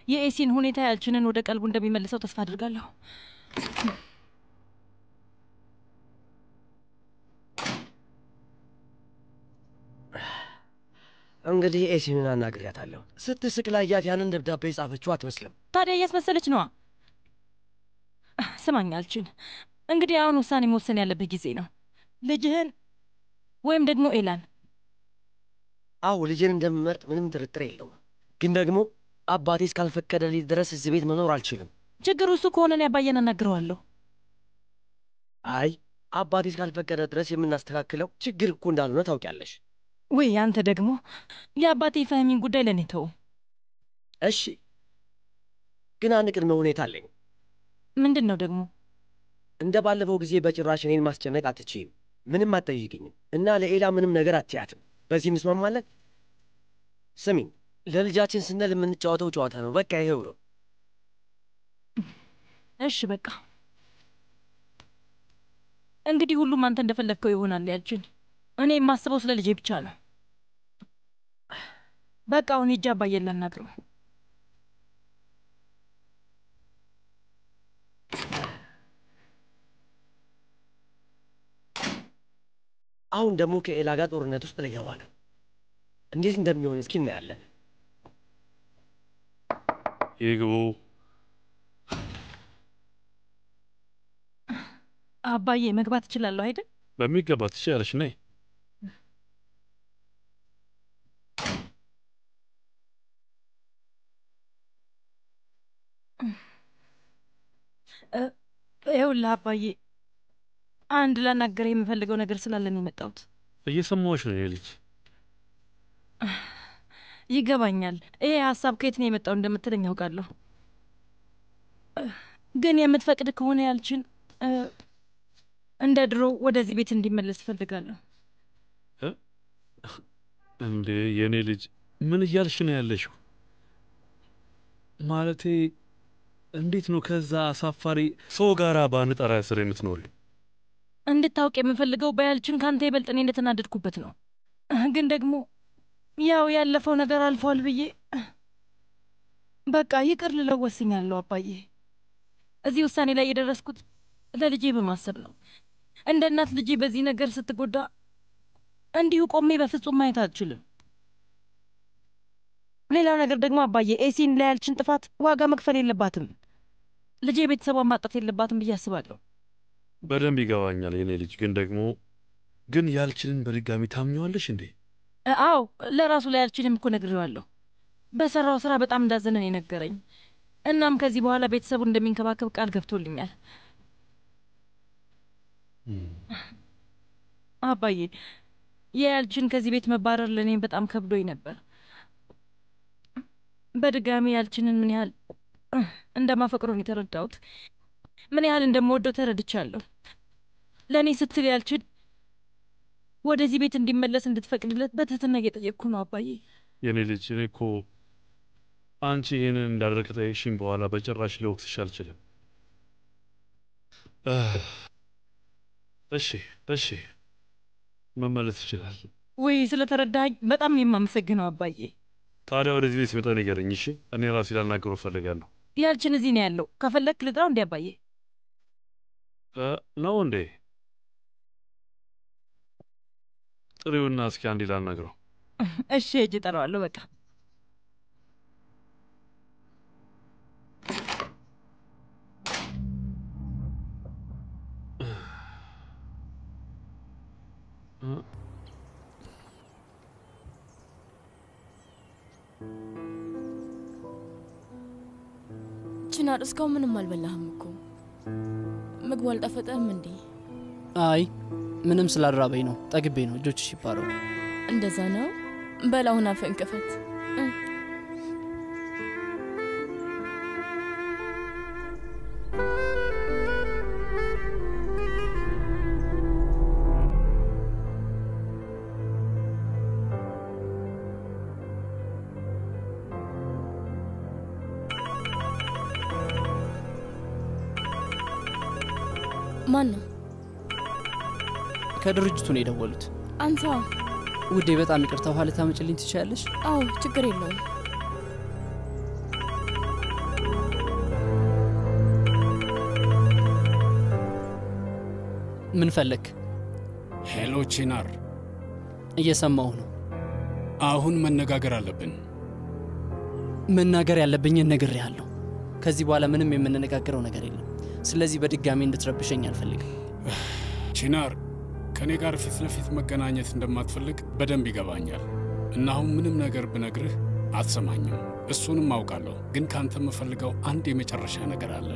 የኤሲን ሁኔታ ያልችንን ወደ ቀልቡ እንደሚመልሰው ተስፋ አድርጋለሁ። እንግዲህ ኤሲንን አናግሪያታለሁ። ስትስቅ ላያት ያንን ደብዳቤ ጻፈችው አትመስልም። ታዲያ እያስመሰለች ነዋ። ስማኝ አልችን፣ እንግዲህ አሁን ውሳኔ መወሰን ያለብህ ጊዜ ነው። ልጅህን ወይም ደግሞ ኤላን? አዎ ልጅን እንደምመርጥ ምንም ጥርጥር የለውም። ግን ደግሞ አባቴ እስካልፈቀደልኝ ድረስ እዚህ ቤት መኖር አልችልም። ችግሩ እሱ ከሆነ እኔ አባዬን አናግረዋለሁ። አይ አባቴ እስካልፈቀደ ድረስ የምናስተካክለው ችግር እኮ እንዳልሆነ ታውቂያለሽ። ወይ አንተ ደግሞ የአባቴ ፋህሚን ጉዳይ ለእኔ ተው። እሺ፣ ግን አንድ ቅድመ ሁኔታ አለኝ። ምንድን ነው ደግሞ? እንደ ባለፈው ጊዜ በጭራሽ እኔን ማስጨነቅ አትችይም። ምንም አትጠይቅኝም እና ለኤላ ምንም ነገር አትያትም። በዚህ እንስማማለን? ስሚኝ፣ ለልጃችን ስንል የምንጫወተው ጨዋታ ነው። በቃ ይሄው ነው። እሺ በቃ እንግዲህ ሁሉም አንተ እንደፈለግከው ይሆናል ያልችን። እኔ የማስበው ስለ ልጄ ብቻ ነው። በቃ አሁን ሂጅ አባዬን ላናግረው። አሁን ደግሞ ከኤላ ጋር ጦርነት ውስጥ ልገባ ነው። እንዴት እንደሚሆን እስኪ እናያለን። ይግቡ። አባዬ መግባት እችላለሁ አይደል? በሚገባ ትችያለሽ። ነይ። ይኸውልህ አባዬ፣ አንድ ላናገርህ የምፈልገው ነገር ስላለ ነው የመጣሁት። እየሰማሁሽ ነው ልጅ። ይገባኛል። ይሄ ሀሳብ ከየት ነው የመጣው እንደምትለኝ ያውቃለሁ። ግን የምትፈቅድ ከሆነ ያልችን እንደ ድሮ ወደዚህ ቤት እንዲመለስ እፈልጋለሁ። እንዴ የኔ ልጅ ምን እያልሽ ነው ያለሽው? ማለቴ እንዴት ነው ከዛ አሳፋሪ ሰው ጋራ ባንጠራ ስር የምትኖሪ? እንድታውቅ የምፈልገው በያልችን ካንተ ይበልጥ እኔ እንደተናደድኩበት ነው። ግን ደግሞ ያው ያለፈው ነገር አልፏል ብዬ በቃ ይቅር ልለው ወስኛለሁ አባዬ። እዚህ ውሳኔ ላይ የደረስኩት ለልጄ በማሰብ ነው። እንደ እናት ልጄ በዚህ ነገር ስትጎዳ እንዲሁ ቆሜ በፍጹም ማየት አልችልም። ሌላው ነገር ደግሞ አባዬ ኤሲን ለያልችን ጥፋት ዋጋ መክፈል የለባትም። ልጄ ቤተሰቧን ማጣት የለባትም ብዬ አስባለሁ። በደንብ ይገባኛል የኔ ልጅ። ግን ያልችልን በድጋሚ ታምኘዋለሽ እንዴ? አዎ ለራሱ ለያልችንም እኮ ነግሬዋለሁ። በሰራው ስራ በጣም እንዳዘነን የነገረኝ። እናም ከዚህ በኋላ ቤተሰቡ እንደሚንከባከብ ቃል ገብቶልኛል። አባዬ የያልችን ከዚህ ቤት መባረር ለእኔ በጣም ከብዶኝ ነበር። በድጋሚ ያልችንን ምን ያህል እንደማፈቅረው የተረዳሁት፣ ምን ያህል እንደምወደው ተረድቻለሁ። ለእኔ ስትል ያልችን ወደዚህ ቤት እንዲመለስ እንድትፈቅድለት በትህትና እየጠየቅኩ ነው አባዬ። የኔ ልጅ እኔ እኮ አንቺ ይህንን እንዳደረግ ከጠየቅሽኝ በኋላ በጭራሽ ልወቅስሽ አልችልም። እሺ መመለስ ይችላል። ወይ ስለተረዳኝ በጣም የማመሰግነው አባዬ። ታዲያ ወደዚህ ቤት ሲመጣ ንገረኝ እሺ? እኔ ራሴ ላናግረው እፈልጋለሁ። ያልችን እዚህ ነው ያለው። ከፈለክ ልጥራው እንዴ አባዬ? ነው እንዴ? ጥሪውና እስኪ አንዴ ላናግረው። እሺ ሂጅ እጠራዋለሁ በቃ። ችናር እስካሁን ምንም አልበላህም እኮ። ምግቡ አልጣፈጠህም እንዴ? አይ ምንም ስላልራበኝ ነው። ጠግቤ ነው። እጆችሽ ይባረው። እንደዛ ነው። በላሁን አፍህን ክፈት። ማን ነው? ከድርጅቱ ነው የደወሉት። አንተ? ውዴ በጣም ይቅርታ፣ ውሃ ልታመጭልኝ ትችያለሽ? አዎ ችግር የለውም። ምን ፈለክ? ሄሎ ቺናር፣ እየሰማሁ ነው። አሁን መነጋገር አለብን። መናገር ያለብኝን ነግሬሃለሁ። ከዚህ በኋላ ምንም የምንነጋገረው ነገር የለም። ስለዚህ በድጋሚ እንድትረብሸኝ አልፈልግም። ቺናር፣ ከኔ ጋር ፊት ለፊት መገናኘት እንደማትፈልግ በደንብ ይገባኛል እና አሁን ምንም ነገር ብነግርህ አትሰማኝም። እሱንም አውቃለሁ። ግን ካንተ የምፈልገው አንድ የመጨረሻ ነገር አለ።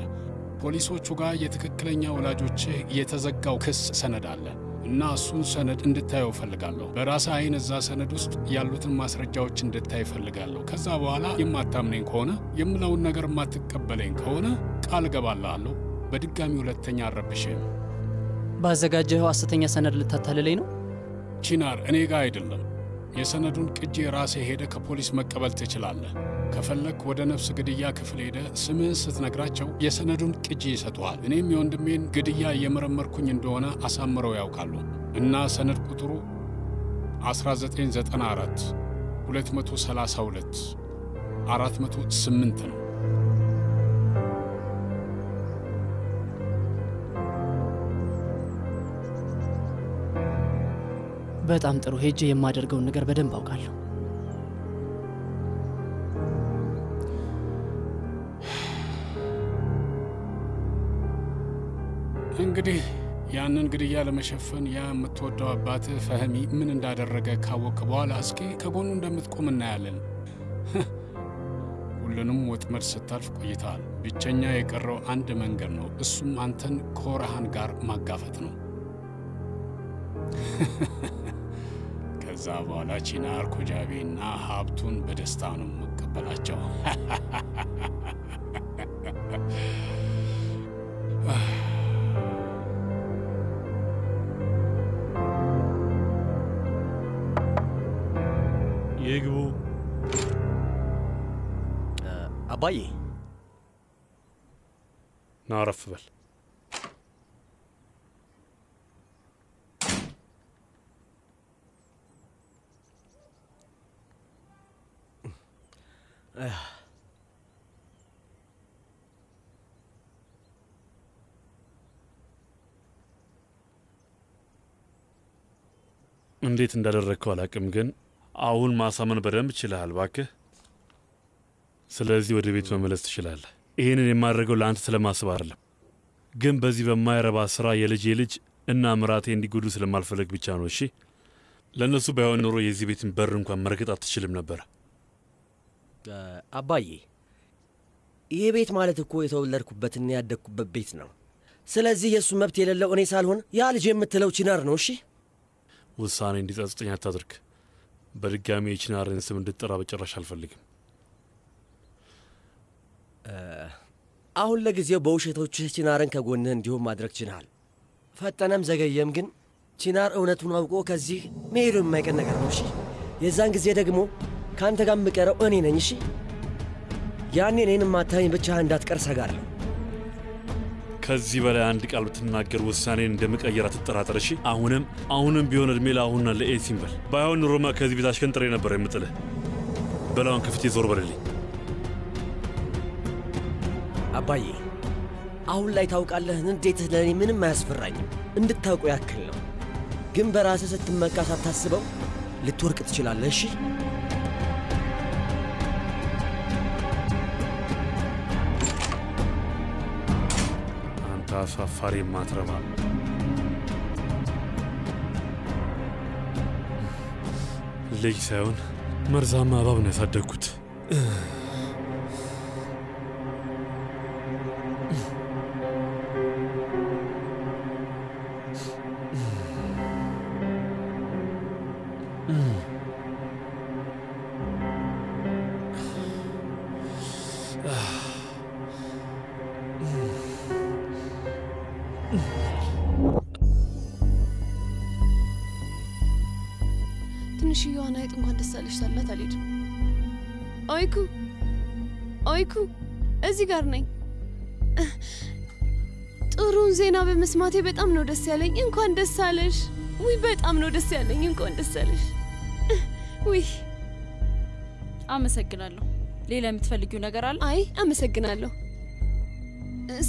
ፖሊሶቹ ጋር የትክክለኛ ወላጆችህ የተዘጋው ክስ ሰነድ አለ እና እሱን ሰነድ እንድታየው እፈልጋለሁ። በራስህ አይን እዛ ሰነድ ውስጥ ያሉትን ማስረጃዎች እንድታይ እፈልጋለሁ። ከዛ በኋላ የማታምነኝ ከሆነ የምለውን ነገር የማትቀበለኝ ከሆነ ቃል እገባልሃለሁ በድጋሚ ሁለተኛ አልረብሽህም። ባዘጋጀኸው ሐሰተኛ ሰነድ ልታታልለኝ ነው? ቺናር፣ እኔ ጋር አይደለም። የሰነዱን ቅጂ ራስህ ሄደ ከፖሊስ መቀበል ትችላለህ። ከፈለክ ወደ ነፍስ ግድያ ክፍል ሄደ ስምህን ስትነግራቸው የሰነዱን ቅጂ ይሰጡሃል። እኔም የወንድሜን ግድያ እየመረመርኩኝ እንደሆነ አሳምረው ያውቃሉ እና ሰነድ ቁጥሩ 1994 232 408 ነው። በጣም ጥሩ። ሄጄ የማደርገውን ነገር በደንብ አውቃለሁ። እንግዲህ ያንን ግድያ ለመሸፈን ያ የምትወደው አባትህ ፈህሚ ምን እንዳደረገ ካወቅ በኋላ እስኪ ከጎኑ እንደምትቆም እናያለን። ሁሉንም ወጥመድ ስታልፍ ቆይተሃል። ብቸኛ የቀረው አንድ መንገድ ነው። እሱም አንተን ከወርሃን ጋር ማጋፈጥ ነው። ከዛ በኋላ ቺናር ኮጃቤና ሀብቱን በደስታ ነው መቀበላቸው። ይግቡ። አባዬ ና አረፍ በል። እንዴት እንዳደረግከው አላቅም፣ ግን አሁን ማሳመን በደንብ ችለሃል ባክህ። ስለዚህ ወደ ቤት መመለስ ትችላለህ። ይህንን የማደርገው ለአንተ ስለማስብ አይደለም፣ ግን በዚህ በማይረባ ስራ የልጄ ልጅ እና ምራቴ እንዲጎዱ ስለማልፈለግ ብቻ ነው። እሺ፣ ለእነሱ ባይሆን ኖሮ የዚህ ቤትን በር እንኳን መርገጥ አትችልም ነበር። አባዬ፣ ይሄ ቤት ማለት እኮ የተወለድኩበትና ያደግኩበት ቤት ነው። ስለዚህ የእሱ መብት የሌለው እኔ ሳልሆን ያ ልጅ የምትለው ቺናር ነው። እሺ፣ ውሳኔ እንዲጸጽተኝ አታድርግ። በድጋሚ የቺናርን ስም እንድትጠራ በጭራሽ አልፈልግም። አሁን ለጊዜው በውሸቶችህ ቺናርን ከጎንህ እንዲሁም ማድረግ ችልሃል። ፈጠነም ዘገየም ግን ቺናር እውነቱን አውቆ ከዚህ መሄዱ የማይቀር ነገር ነው። እሺ፣ የዛን ጊዜ ደግሞ ከአንተ ጋር የምቀረው እኔ ነኝ። እሺ፣ ያኔ እኔን ማታኝ ብቻህን እንዳትቀር ሰጋለሁ። ከዚህ በላይ አንድ ቃል ብትናገር ውሳኔን እንደምቀየር አትጠራጠር። እሺ፣ አሁንም ቢሆን እድሜ ለአሁንና ለኤሲም በል። ባይሆን ኖሮማ ከዚህ ቤት አሽከንጥሬ ነበር የምጥልህ። በላውን ከፊቴ ዞር በልልኝ። አባዬ፣ አሁን ላይ ታውቃለህ፣ እንዴትህ ለእኔ ምንም አያስፈራኝም። እንድታውቁ ያክል ነው። ግን በራስህ ስትመካ ሳታስበው ልትወርቅ ትችላለህ። እሺ፣ አንተ አሳፋሪ የማትረባ ልጅ ሳይሆን መርዛማ እባብ ነው ያሳደግኩት። ትንሽዬዋን አይጥ እንኳን ደስ አለሽ ሳላት አልሄድም። አይኩ እዚህ ጋር ነኝ። ጥሩን ዜና በመስማቴ በጣም ነው ደስ ያለኝ። እንኳን ደስ አለሽ። ውይ በጣም ነው ደስ ያለኝ። እንኳን ደስ አለሽ። ውይ አመሰግናለሁ። ሌላ የምትፈልጊው ነገር አለ? አይ አመሰግናለሁ።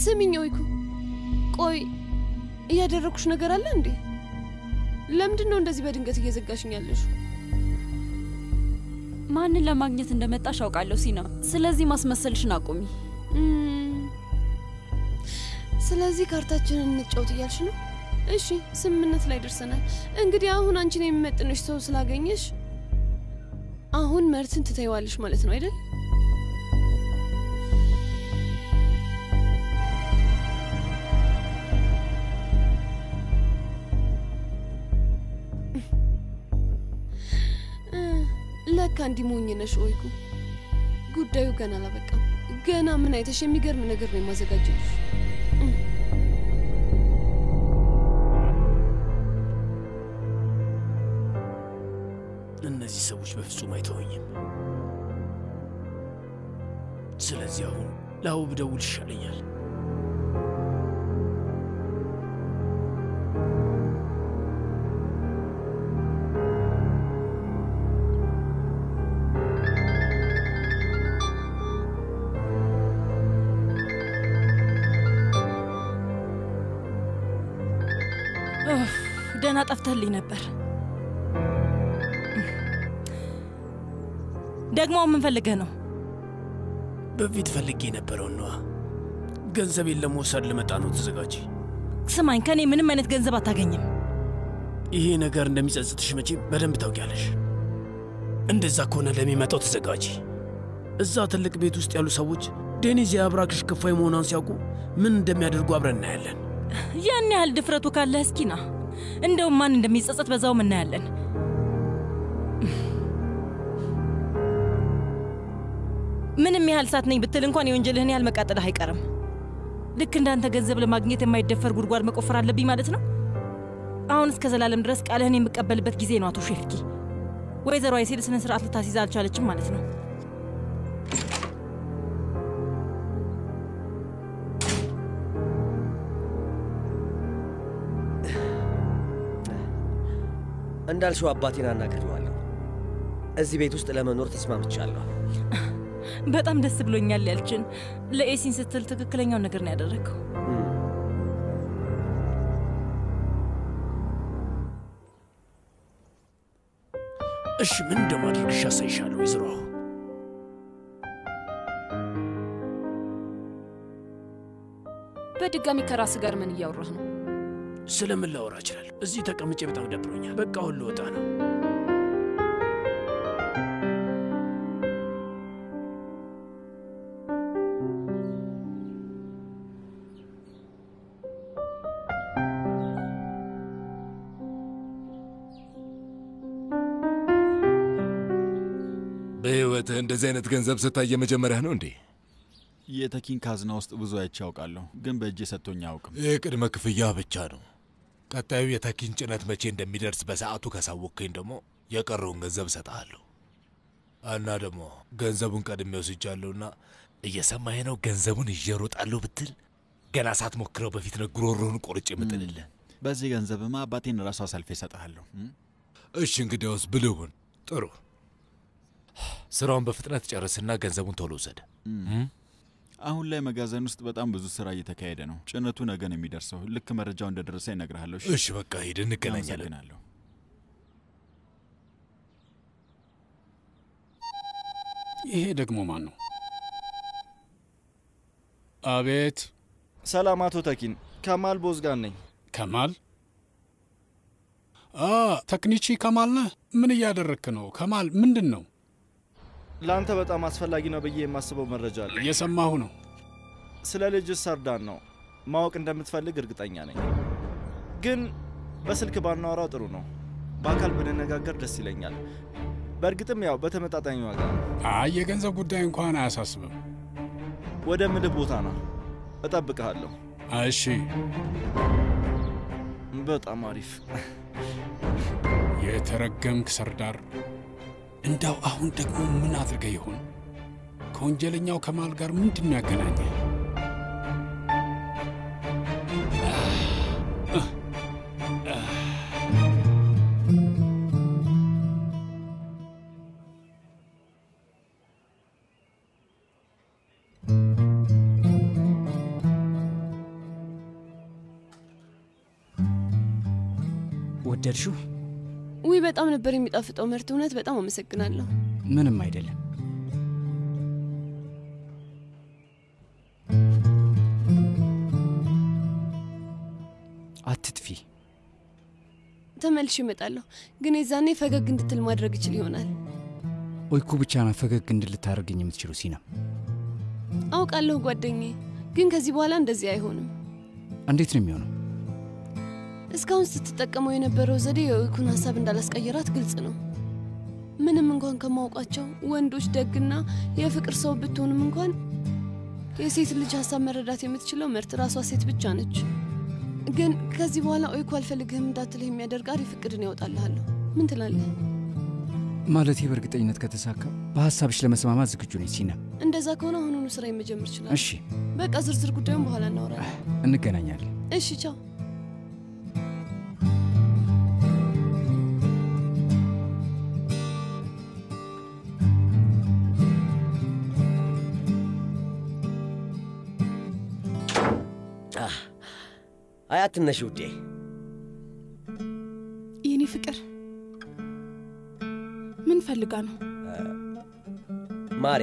ስሚኝ አይኩ፣ ቆይ እያደረኩሽ ነገር አለ እንዴ? ለምንድን ነው እንደዚህ በድንገት እየዘጋሽኝ ያለሽ? ማንን ለማግኘት እንደመጣሽ አውቃለሁ ሲና። ስለዚህ ማስመሰልሽን አቁሚ። ስለዚህ ካርታችንን እንጫወት እያልሽ ነው? እሺ ስምምነት ላይ ደርሰናል። እንግዲህ አሁን አንቺን የሚመጥንሽ ሰው ስላገኘሽ አሁን መርትን ትተይዋለሽ ማለት ነው አይደል? ለካ እንዲህ ሞኝ ነሽ ኦይኩ። ጉዳዩ ገና አላበቃም። ገና ምን አይተሽ የሚገርም ነገር ነው የማዘጋጀልሽ። እነዚህ ሰዎች በፍጹም አይተውኝም። ስለዚህ አሁን ለአቡ ብደውል ይሻለኛል። ደህና ጠፍተህልኝ ነበር። ደግሞ ምን ፈልገህ ነው? በፊት ፈልጌ የነበረው ነው። ገንዘቤን ለመውሰድ ልመጣ ነው። ተዘጋጂ። ስማኝ፣ ከኔ ምንም አይነት ገንዘብ አታገኝም። ይሄ ነገር እንደሚጸጽትሽ መቼም በደንብ ታውቂያለሽ። እንደዛ ከሆነ ለሚመጣው ተዘጋጂ። እዛ ትልቅ ቤት ውስጥ ያሉ ሰዎች ዴኒዝ የአብራክሽ ክፋይ መሆኗን ሲያውቁ ምን እንደሚያደርጉ አብረን እናያለን። ያን ያህል ድፍረቱ ካለህ እስኪና እንደውም ማን እንደሚጸጸት በዛውም እናያለን። ምንም ያህል ሳት ነኝ ብትል እንኳን የወንጀልህን ያህል መቃጠልህ አይቀርም። ልክ እንዳንተ ገንዘብ ለማግኘት የማይደፈር ጉድጓድ መቆፈር አለብኝ ማለት ነው። አሁን እስከ ዘላለም ድረስ ቃልህን የምቀበልበት ጊዜ ነው አቶ ሼፍኪ። ወይዘሮ አይሴል ስነ ስርዓት ልታስይዝ አልቻለችም ማለት ነው። እንዳልሽው አባቴን አናግሬዋለሁ። እዚህ ቤት ውስጥ ለመኖር ተስማምቻለሁ። በጣም ደስ ብሎኛል ያልችን። ለኤሲን ስትል ትክክለኛው ነገር ነው ያደረገው። እሺ ምን እንደማድረግሽ አሳይሻለሁ ወይዘሮ። በድጋሚ ከራስ ጋር ምን እያወራህ ነው? ስለምን ላወራ እችላለሁ? እዚህ ተቀምጬ በጣም ደብሮኛል። በቃ ሁሉ ወጣ ነው። በህይወትህ እንደዚህ አይነት ገንዘብ ስታይ የመጀመሪያህ ነው እንዴ? የተኪን ካዝና ውስጥ ብዙ አይቼ አውቃለሁ፣ ግን በእጄ ሰጥቶኝ አያውቅም። የቅድመ ክፍያ ብቻ ነው። ቀጣዩ የተኪን ጭነት መቼ እንደሚደርስ በሰዓቱ ካሳወቅከኝ ደግሞ የቀረውን ገንዘብ እሰጥሃለሁ። እና ደግሞ ገንዘቡን ቀድሜ ወስጃለሁና እየሰማኸኝ ነው? ገንዘቡን ይዤ እሮጣለሁ ብትል ገና ሳትሞክረው በፊት ነው ጉሮሮህን ቆርጬ የምጥልልህ። በዚህ ገንዘብማ አባቴን ራሱ አሳልፌ እሰጥሃለሁ። እሺ እንግዲያውስ ብልህ ሁን። ጥሩ፣ ስራውን በፍጥነት ጨርስና ገንዘቡን ቶሎ ውሰድ። አሁን ላይ መጋዘን ውስጥ በጣም ብዙ ስራ እየተካሄደ ነው። ጭነቱ ነገ ነው የሚደርሰው። ልክ መረጃው እንደደረሰ ይነግርሃለሁ። እሺ በቃ ሂድ፣ እንገናኛለን። ይሄ ደግሞ ማን ነው? አቤት። ሰላም አቶ ተኪን፣ ከማል ቦዝጋን ነኝ። ከማል? ተክኒቺ ከማል ነህ? ምን እያደረክ ነው? ከማል ምንድን ነው? ለአንተ በጣም አስፈላጊ ነው ብዬ የማስበው መረጃ አለ። እየሰማሁ ነው። ስለ ልጅ ሰርዳን ነው ማወቅ እንደምትፈልግ እርግጠኛ ነኝ። ግን በስልክ ባናወራው ጥሩ ነው። በአካል ብንነጋገር ደስ ይለኛል። በእርግጥም ያው በተመጣጣኝ ዋጋ ነው። የገንዘብ ጉዳይ እንኳን አያሳስብም። ወደ ምድብ ቦታ ነው። እጠብቅሃለሁ። እሺ። በጣም አሪፍ። የተረገምክ ሰርዳር። እንዳው አሁን ደግሞ ምን አድርገህ ይሆን? ከወንጀለኛው ከማል ጋር ምንድን ነው ያገናኘህ? ወደድሽው? ውይ በጣም ነበር የሚጣፍጠው መርት። እውነት በጣም አመሰግናለሁ። ምንም አይደለም። አትጥፊ። ተመልሼ እመጣለሁ፣ ግን የዛኔ ፈገግ እንድትል ማድረግ ይችል ይሆናል። ኦይኩ ብቻ ነው ፈገግ እንድልታደርገኝ የምትችለው ሲና። አውቃለሁ ጓደኛዬ፣ ግን ከዚህ በኋላ እንደዚህ አይሆንም። እንዴት ነው የሚሆነው? እስካሁን ስትጠቀመው የነበረው ዘዴ የኦይኩን ሀሳብ እንዳላስቀየራት ግልጽ ነው። ምንም እንኳን ከማውቃቸው ወንዶች ደግና የፍቅር ሰው ብትሆንም እንኳን የሴት ልጅ ሀሳብ መረዳት የምትችለው መርት ራሷ ሴት ብቻ ነች። ግን ከዚህ በኋላ ኦይኩ አልፈልግህም እንዳትልህ የሚያደርግ አሪፍ እቅድን ያወጣልሃለሁ። ምን ትላለህ? ማለቴ በእርግጠኝነት ከተሳካ በሀሳብሽ ለመስማማት ዝግጁ ነኝ ሲና። እንደዛ ከሆነ አሁኑኑ ስራ የመጀመር ይችላል። እሺ በቃ ዝርዝር ጉዳዩን በኋላ እናወራለን። እንገናኛለን። እሺ ቻው። አያትነሽ ውዴ። የኔ ፍቅር ምን ፈልጋ ነው? ማሬ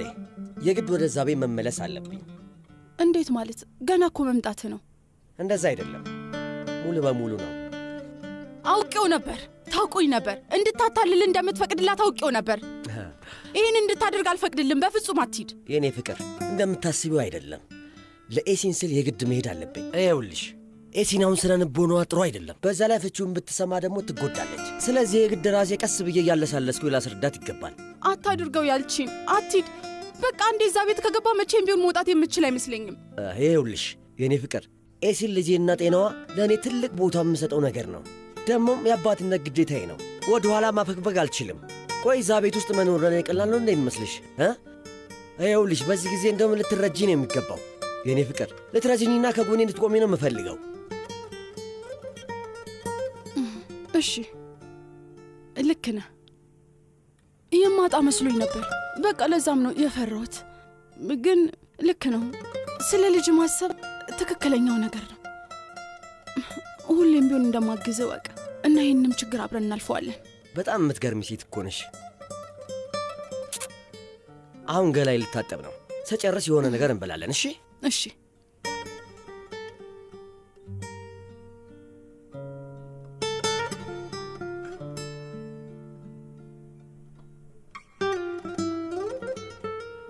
የግድ ወደዛ ቤት መመለስ አለብኝ። እንዴት ማለት? ገና እኮ መምጣት ነው። እንደዛ አይደለም፣ ሙሉ በሙሉ ነው። አውቄው ነበር፣ ታውቆኝ ነበር። እንድታታልል እንደምትፈቅድላት አውቄው ነበር። ይህን እንድታደርግ አልፈቅድልም። በፍጹም አትሂድ። የኔ ፍቅር እንደምታስቢው አይደለም። ለኤሲን ስል የግድ መሄድ አለብኝ። ይኸውልሽ ኤሲናውን ስለ ንቦኗ ጥሩ አይደለም። በዛ ላይ ፍቺውን ብትሰማ ደግሞ ትጎዳለች። ስለዚህ የግድ ራሴ ቀስ ብዬ እያለሳለስኩ ላስረዳት ይገባል። አታድርገው ያልቺን። አትሂድ። በቃ አንዴ እዛ ቤት ከገባ መቼም ቢሆን መውጣት የምችል አይመስለኝም። ይኸውልሽ የኔ ፍቅር ኤሲን ልጄና ጤናዋ ለእኔ ትልቅ ቦታ የምሰጠው ነገር ነው። ደግሞም የአባትነት ግዴታዬ ነው። ወደ ኋላ ማፈግፈግ አልችልም። ቆይ እዛ ቤት ውስጥ መኖር ለእኔ ቀላል ነው እንደሚመስልሽ? ይኸውልሽ በዚህ ጊዜ እንደውም ልትረጂ ነው የሚገባው። የኔ ፍቅር ልትረጂኝና ከጎኔ እንድትቆሚ ነው የምፈልገው። እሺ ልክ ነህ። የማጣ መስሎኝ ነበር። በቃ ለዛም ነው የፈራሁት። ግን ልክ ነው። ስለ ልጅ ማሰብ ትክክለኛው ነገር ነው። ሁሌም ቢሆን እንደማግዘው ወቅ እና ይህንም ችግር አብረን እናልፈዋለን። በጣም የምትገርሚ ሴት እኮ ነሽ። አሁን ገላይ ልታጠብ ነው። ስጨርስ የሆነ ነገር እንበላለን። እሺ እሺ።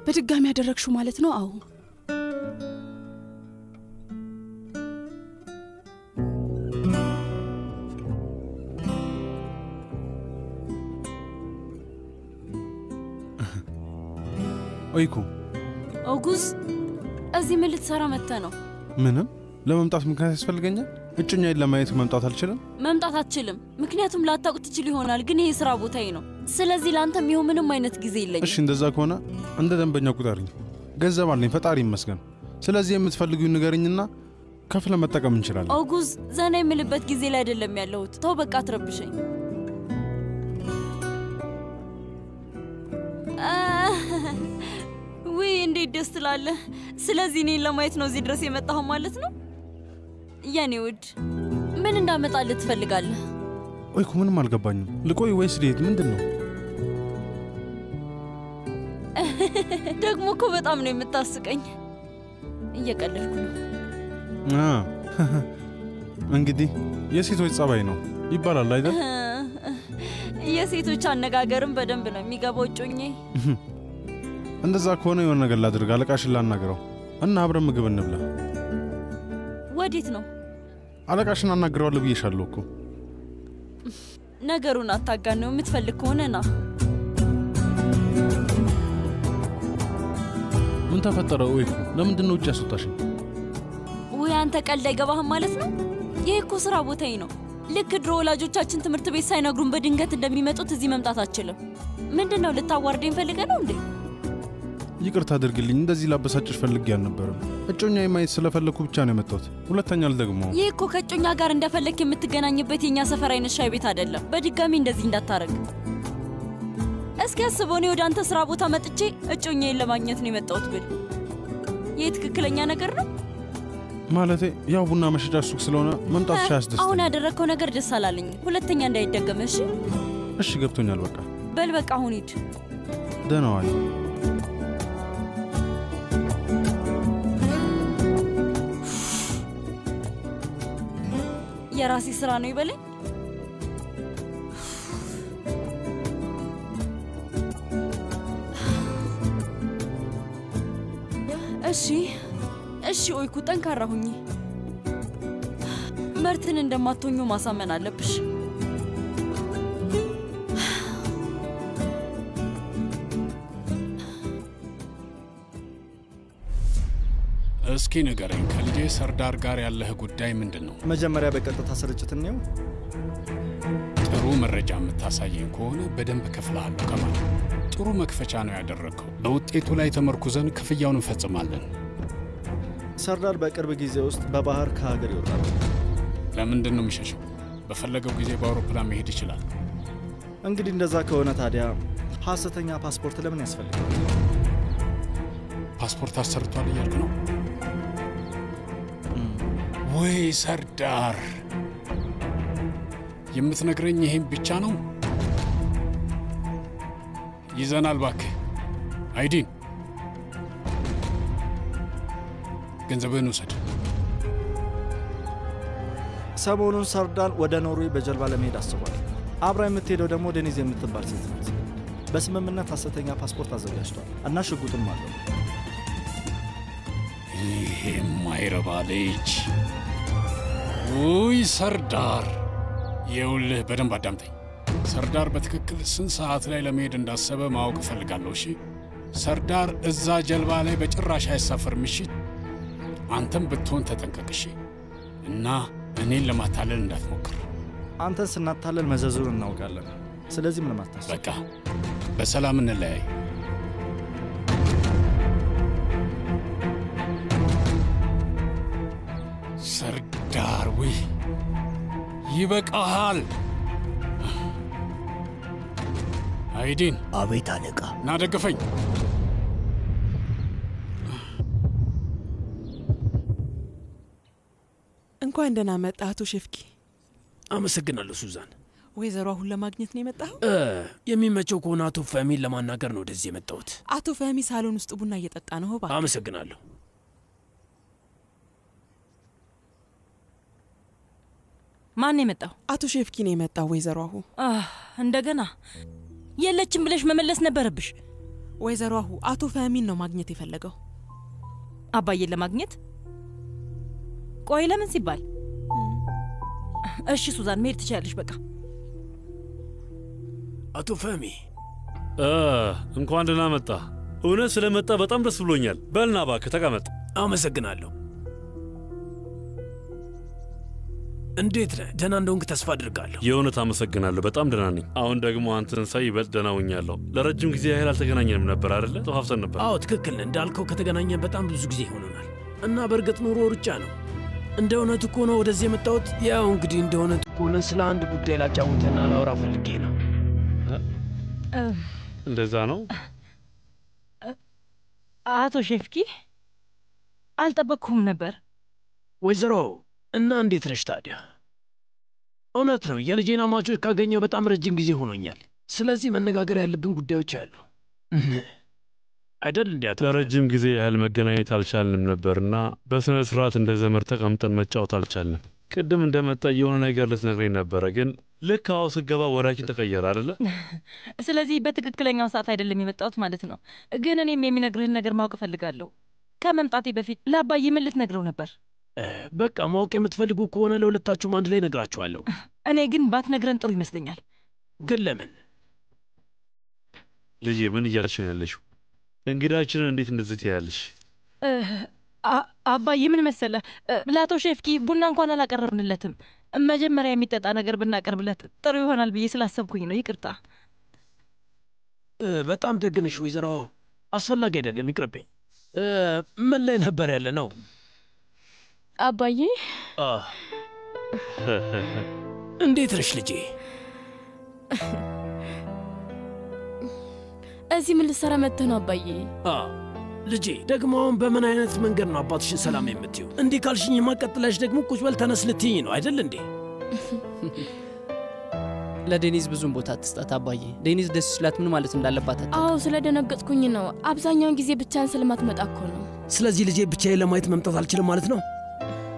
በድጋሚ ያደረግሽው ማለት ነው? አዎ። ኦይኩ ኦጉዝ፣ እዚህ ምን ልትሰራ መጥተህ ነው? ምንም። ለመምጣት ምክንያት ያስፈልገኛል? እጩኛዬን ለማየት መምጣት አልችልም? መምጣት አትችልም። ምክንያቱም ላታውቅ ትችል ይሆናል፣ ግን ይሄ ስራ ቦታዬ ነው። ስለዚህ ለአንተም ይኸው ምንም አይነት ጊዜ የለኝም። እሺ እንደዛ ከሆነ እንደ ደንበኛ ቁጠሪኝ። ገንዘብ አለኝ፣ ፈጣሪ ይመስገን። ስለዚህ የምትፈልጊውን ንገርኝና ከፍለ መጠቀም እንችላለን። ኦጉዝ፣ ዘና የምልበት ጊዜ ላይ አይደለም ያለሁት። ተው በቃ አትረብሸኝ። ውይ እንዴት ደስ ትላለህ። ስለዚህ እኔን ለማየት ነው እዚህ ድረስ የመጣኸው ማለት ነው? የኔ ውድ ምን እንዳመጣልህ ትፈልጋለህ? ኦይኩ ምንም አልገባኝም። ልቆይ ወይስ ልሄድ? ምንድን ነው? ደግሞ እኮ በጣም ነው የምታስቀኝ። እየቀለድኩ ነው። እንግዲህ የሴቶች ጸባይ ነው ይባላል አይደል? የሴቶች አነጋገርም በደንብ ነው የሚገባው እጮኜ። እንደዛ ከሆነ የሆነ ነገር ላድርግ። አለቃሽን ላናግረው እና አብረን ምግብ እንብላ። ወዴት ነው? አለቃሽን አናግረዋለሁ ብዬሻለሁ እኮ። ነገሩን አታጋነው። የምትፈልግ ከሆነ ና። ምን ተፈጠረ ኦይኩ? ለምንድን ነው ውጭ ያስወጣሽኝ? ወይ አንተ ቀልድ አይገባህም ማለት ነው? ይህ እኮ ስራ ቦታዬ ነው። ልክ ድሮ ወላጆቻችን ትምህርት ቤት ሳይነግሩን በድንገት እንደሚመጡት እዚህ መምጣት አችልም። ምንድን ነው ልታዋርደኝ ፈልገህ ነው እንዴ? ይቅርታ አድርግልኝ። እንደዚህ ላበሳጭሽ ፈልጌ አልነበረም። እጮኛዬ ማየት ስለፈለኩ ብቻ ነው የመጣሁት። ሁለተኛ አልደግመውም። ይህ እኮ ከእጮኛ ጋር እንደፈለክ የምትገናኝበት የኛ ሰፈር አይነት ሻይ ቤት አይደለም። በድጋሚ እንደዚህ እንዳታረግ። እስኪ አስበው፣ እኔ ወደ አንተ ስራ ቦታ መጥቼ እጮኛዬን ለማግኘት ነው የመጣሁት ብል ይህ ትክክለኛ ነገር ነው? ማለቴ ያው ቡና መሸጫ ሱቅ ስለሆነ መምጣት ያስደስታል። አሁን ያደረከው ነገር ደስ አላለኝ። ሁለተኛ እንዳይደገም እሺ? እሺ ገብቶኛል። በቃ በል በቃ አሁን ሂድ። ደህና ዋል። የራሴ ስራ ነው ይበለኝ። እሺ ኦይኩ ጠንካራ ሁኚ። መርትን እንደማትሆኙ ማሳመን አለብሽ። እስኪ ንገረኝ፣ ከልጄ ሰርዳር ጋር ያለህ ጉዳይ ምንድን ነው? መጀመሪያ በቀጥታ ስርጭት ነው። ጥሩ መረጃ የምታሳየኝ ከሆነ በደንብ ከፍልሃለሁ። ከማል ጥሩ መክፈቻ ነው ያደረግከው። በውጤቱ ላይ ተመርኩዘን ክፍያውን እንፈጽማለን። ሰርዳር በቅርብ ጊዜ ውስጥ በባህር ከሀገር ይወጣል። ለምንድን ነው የሚሸሸው? በፈለገው ጊዜ በአውሮፕላን መሄድ ይችላል። እንግዲህ እንደዛ ከሆነ ታዲያ ሐሰተኛ ፓስፖርት ለምን ያስፈልጋል? ፓስፖርት አሰርቷል እያልክ ነው? ወይ ሰርዳር፣ የምትነግረኝ ይሄን ብቻ ነው? ይዘናል እባክህ። አይዲን ገንዘብህን ውሰድ። ሰሞኑን ሰርዳር ወደ ኖርዌይ በጀልባ ለመሄድ አስቧል። አብራ የምትሄደው ደግሞ ዴኒዝ የምትባል ሴት ናት። በስምምነት ሐሰተኛ ፓስፖርት አዘጋጅቷል እና ሽጉጥም አለው። ይሄ የማይረባ ልጅ። ውይ ሰርዳር፣ ይኸውልህ በደንብ አዳምጠኝ። ሰርዳር በትክክል ስንት ሰዓት ላይ ለመሄድ እንዳሰበ ማወቅ እፈልጋለሁ። እሺ ሰርዳር እዛ ጀልባ ላይ በጭራሽ አይሳፈርም። እሺ አንተም ብትሆን ተጠንቀቅ። እሺ እና እኔን ለማታለል እንዳትሞክር። አንተን ስናታለል መዘዙን እናውቃለን። ስለዚህ ምንም አታስብ። በቃ በሰላም እንለያይ። ሰርዳር ወይ ይበቃሃል። አይዲን። አቤት አለቃ። ና ደግፈኝ። እንኳን ደህና መጣ አቶ ሼፍኪ። አመሰግናለሁ ሱዛን። ወይዘሮ አሁን ለማግኘት ነው የመጣኸው? የሚመቸው ከሆነ አቶ ፈህሚን ለማናገር ነው ወደዚህ የመጣሁት። አቶ ፈህሚ ሳሎን ውስጥ ቡና እየጠጣ ነው። እባክህ። አመሰግናለሁ። ማን ነው የመጣው? አቶ ሼፍኪ ነው የመጣው። ወይዘሮ አሁ እንደገና የለችም ብለሽ መመለስ ነበረብሽ። ወይዘሮ አሁ አቶ ፈህሚን ነው ማግኘት የፈለገው። አባዬን ለማግኘት? ቆይ ለምን ሲባል? እሺ ሱዛን መሄድ ትችላለሽ። በቃ አቶ ፈህሚ እንኳን ደህና መጣ። እውነት ስለመጣ በጣም ደስ ብሎኛል። በልና እባክህ ተቀመጥ። አመሰግናለሁ። እንዴት ነህ? ደህና እንደሆንክ ተስፋ አድርጋለሁ። የእውነት አመሰግናለሁ። በጣም ደህና ነኝ። አሁን ደግሞ አንተን ሳይ ይበልጥ ደህና ሆኛለሁ። ለረጅም ጊዜ ያህል አልተገናኘንም ነበር አይደለ? ተፋፍሰን ነበር። አዎ ትክክል ነህ። እንዳልከው ከተገናኘን በጣም ብዙ ጊዜ ይሆነናል እና በእርግጥ ኑሮ ሩጫ ነው። እንደ እውነቱ ከሆነ ወደዚህ የመጣሁት ያው እንግዲህ እንደ እውነቱ ከሆነ ስለ አንድ ጉዳይ ላጫውተና ላውራ ፈልጌ ነው። እንደዛ ነው? አቶ ሼፍኪ አልጠበቅኩም ነበር። ወይዘሮ እና እንዴት ነሽ ታዲያ? እውነት ነው የልጄን አማቾች ካገኘው በጣም ረጅም ጊዜ ሆኖኛል። ስለዚህ መነጋገር ያለብን ጉዳዮች አሉ አይደል? እንዲያት ለረጅም ጊዜ ያህል መገናኘት አልቻልንም ነበርና በስነ ስርዓት እንደ ዘመድ ተቀምጠን መጫወት አልቻልንም። ቅድም እንደመጣ የሆነ ነገር ልትነግረኝ ነበረ፣ ግን ልክ አዎ ስገባ ወሬያችን ተቀየረ አይደለ? ስለዚህ በትክክለኛው ሰዓት አይደለም የመጣሁት ማለት ነው። ግን እኔም የሚነግርህን ነገር ማወቅ እፈልጋለሁ። ከመምጣቴ በፊት ለአባዬ ምን ልትነግረው ነበር? በቃ ማወቅ የምትፈልጉ ከሆነ ለሁለታችሁም አንድ ላይ ነግራችኋለሁ። እኔ ግን ባትነግረን ጥሩ ይመስለኛል። ግን ለምን? ልጄ ምን እያልሽ ነው ያለሽው? እንግዳችንን እንዴት እንደዚህ ትያለሽ? አባዬ ምን መሰለህ፣ ለአቶ ሼፍኪ ቡና እንኳን አላቀረብንለትም። መጀመሪያ የሚጠጣ ነገር ብናቀርብለት ጥሩ ይሆናል ብዬ ስላሰብኩኝ ነው። ይቅርታ። በጣም ደግ ነሽ ወይዘሮ። አስፈላጊ አይደለም፣ ይቅርብኝ። ምን ላይ ነበር ያለ ነው? አባዬ እንዴት ነሽ ልጄ? እዚህ ምን ልትሰራ መጥተህ ነው አባዬ? ልጄ ደግሞ አሁን በምን አይነት መንገድ ነው አባትሽን ሰላም የምትይው? እንዲህ ካልሽኝማ ቀጥለሽ ደግሞ ቁጭ በል ተነስ ልትይኝ ነው አይደል እንዴ? ለዴኒዝ ብዙም ቦታ አትስጣት አባዬ። ዴኒዝ ደስ ሲላት ምን ማለት እንዳለባት አዎ ስለደነገጥኩኝ ነው። አብዛኛውን ጊዜ ብቻን ስለማትመጣ እኮ ነው። ስለዚህ ልጄ ብቻዬን ለማየት መምጣት አልችልም ማለት ነው?